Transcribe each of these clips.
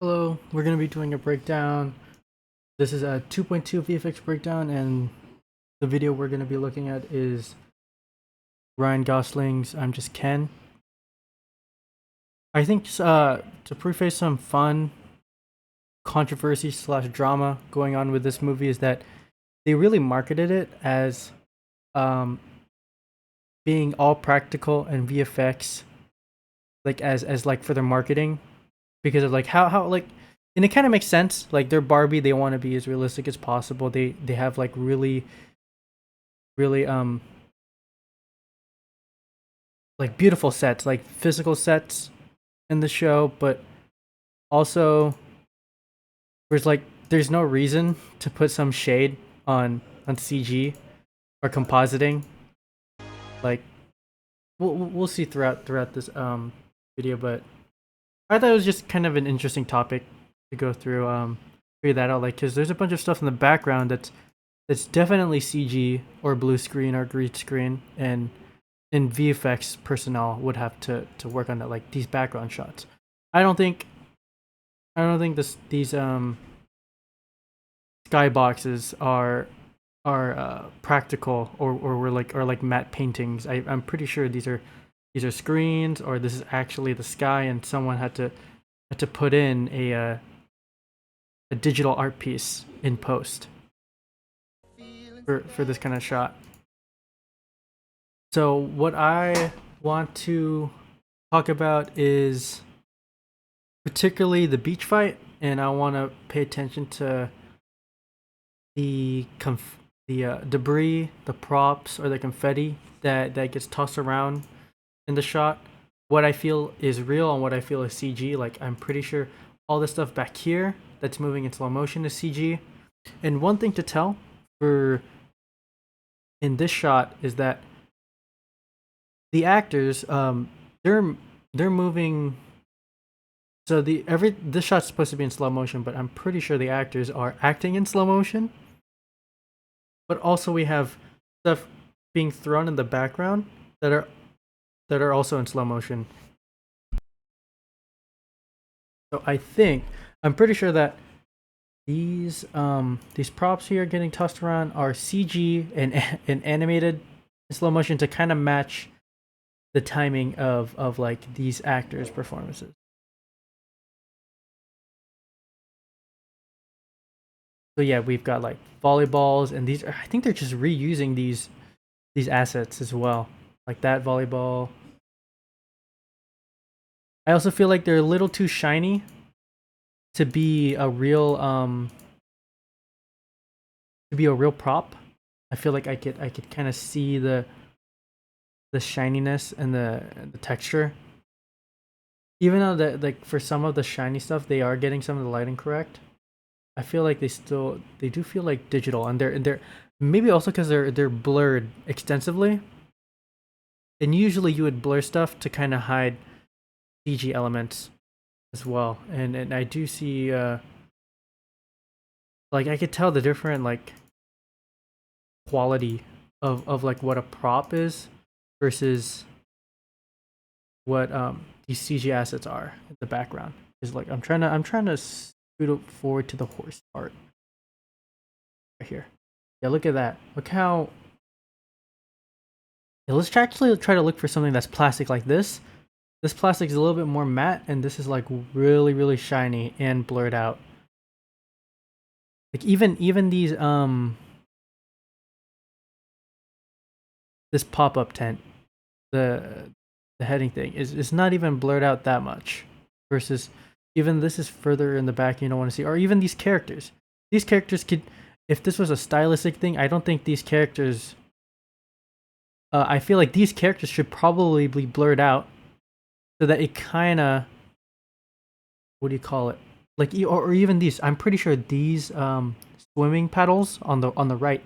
Hello, we're going to be doing a breakdown. This is a 2.2 VFX breakdown, and the video we're going to be looking at is Ryan Gosling's I'm Just Ken. I think to preface some fun controversy slash drama going on with this movie is that they really marketed it as um, being all practical and VFX, like as like for their marketing, because of like how like, and it kind of makes sense. Like they're Barbie, they want to be as realistic as possible. They have like really like beautiful sets, like physical sets in the show, but also there's no reason to put some shade on CG or compositing. Like we'll see throughout this video, but I thought it was just kind of an interesting topic to go through, figure that out, like, because there's a bunch of stuff in the background that's definitely CG or blue screen or green screen, and VFX personnel would have to work on that, like these background shots. I don't think I don't think these skyboxes are practical or were like or like matte paintings. I'm pretty sure these are screens, or this is actually the sky, and someone had to put in a digital art piece in post for this kind of shot. So what I want to talk about is particularly the beach fight, and I want to pay attention to the debris, the props, or the confetti that gets tossed around in the shot. What I feel is real and what I feel is CG. Like I'm pretty sure all this stuff back here that's moving in slow motion is CG. And one thing to tell for in this shot is that the actors they're moving. So this shot's supposed to be in slow motion, but I'm pretty sure the actors are acting in slow motion. But also we have stuff being thrown in the background that are also in slow motion. So I'm pretty sure that these props here getting tossed around are CG and animated in slow motion to kind of match the timing of like these actors' performances. So yeah, we've got like volleyballs, and I think they're just reusing these assets as well. Like that volleyball. I also feel like they're a little too shiny to be a real prop. I feel like I could kind of see the shininess and the texture. Even though that, like, for some of the shiny stuff they are getting some of the lighting correct, I feel like they do feel like digital, and they're maybe also because they're blurred extensively. And usually you would blur stuff to kind of hide CG elements as well. And I do see like I could tell the different like quality of like what a prop is versus what these CG assets are in the background. Is like I'm trying to scoot forward to the horse part right here. Yeah, look at that. Look how. Yeah, let's actually try to look for something that's plastic like this. This plastic is a little bit more matte, and this is like really shiny and blurred out. Like even these this pop up tent, the the heading thing is not even blurred out that much, versus even this is further in the back, you don't want to see, or even these characters. These characters could, if this was a stylistic thing, I don't think these characters. I feel like these characters should probably be blurred out so that it kind of, what do you call it? Like or even these. I'm pretty sure these swimming paddles on the right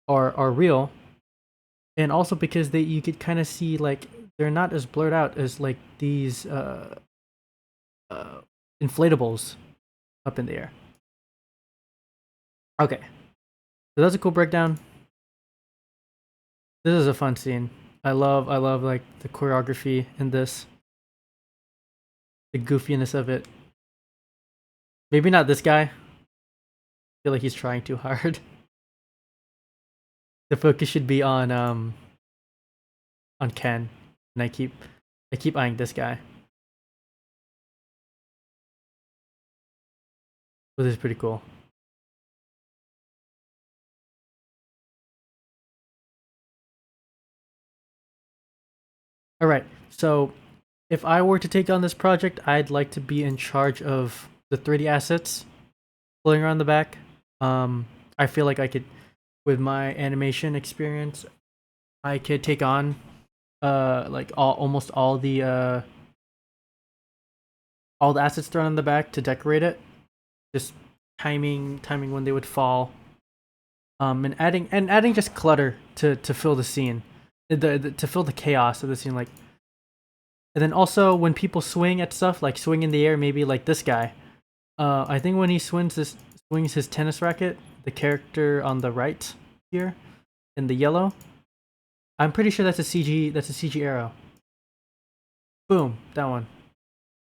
are real, and also because they you could kind of see like they're not as blurred out as like these uh, inflatables up in the air. Okay, so that's a cool breakdown. This is a fun scene. I love like the choreography in this, the goofiness of it. Maybe not this guy. I feel like he's trying too hard. The focus should be on Ken, and I keep eyeing this guy. But this is pretty cool. All right, so if I were to take on this project, I'd like to be in charge of the 3D assets floating around the back. I feel like I could, with my animation experience, I could take on like almost all the assets thrown on the back to decorate it. Just timing when they would fall. And adding just clutter to fill the scene, to fill the chaos of the scene. Like, and then also when people swing at stuff, like swing in the air, maybe like this guy. I think when he swings his tennis racket, the character on the right here in the yellow, I'm pretty sure that's a CG. That's a CG arrow. Boom, that one.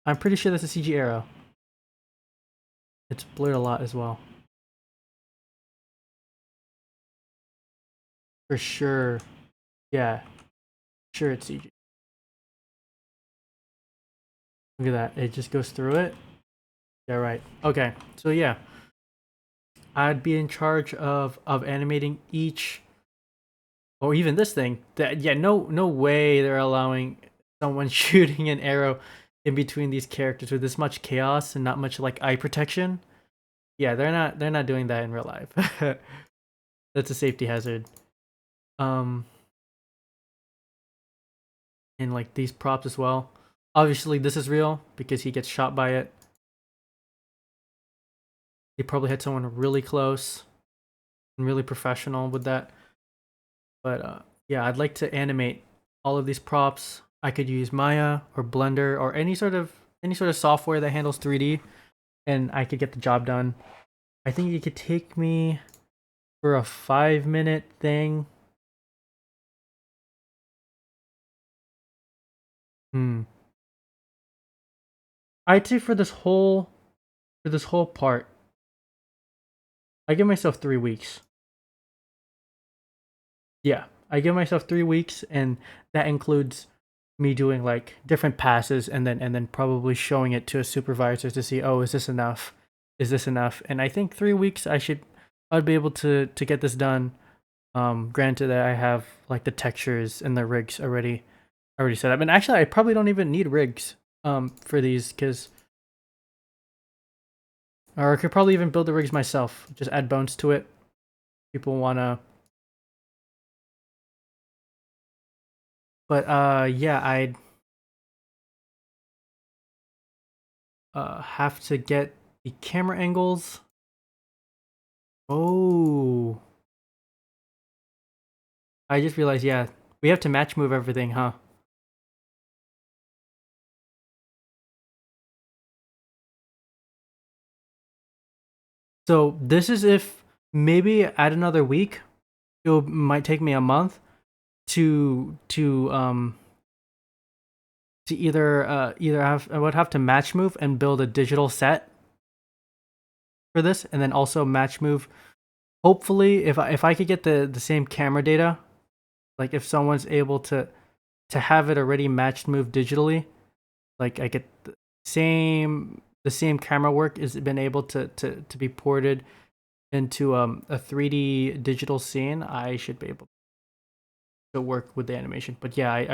I'm pretty sure that's a CG arrow. It's blurred a lot as well. For sure. Yeah, sure it's CG. Look at that. It just goes through it. Yeah, right. Okay. So yeah, I'd be in charge of animating each, or even this thing. That, yeah, no way they're allowing someone shooting an arrow in between these characters with this much chaos and not much like eye protection. Yeah, they're not doing that in real life. That's a safety hazard. Um, and like these props as well. Obviously, this is real because he gets shot by it. They probably had someone really close and really professional with that. But yeah, I'd like to animate all of these props. I could use Maya or Blender or any sort of software that handles 3D, and I could get the job done. I think it could take me for a 5-minute thing. Hmm. I'd say for this whole part, I give myself 3 weeks. Yeah, I give myself 3 weeks, and that includes me doing like different passes, and then probably showing it to a supervisor to see, oh, is this enough? Is this enough? And I think 3 weeks, I'd be able to get this done. Granted that I have like the textures and the rigs already set up, and actually I probably don't even need rigs for these because, or I could probably even build the rigs myself. Just add bones to it. People wanna, but yeah, I'd have to get the camera angles. Oh, I just realized, yeah, we have to match move everything, huh? So this is if maybe add another week. It might take me a month to either have I would have to match move and build a digital set for this, and then also match move. Hopefully, if I could get the same camera data, like if someone's able to have it already matched move digitally, like I get the same camera work is been able to be ported into a 3D digital scene, I should be able to work with the animation. But yeah, I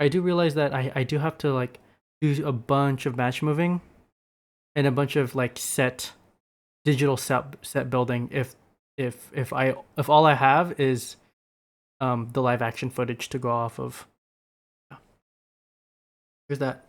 do realize that I do have to like do a bunch of match moving and a bunch of like digital set building if all I have is the live action footage to go off of. Yeah, here's that.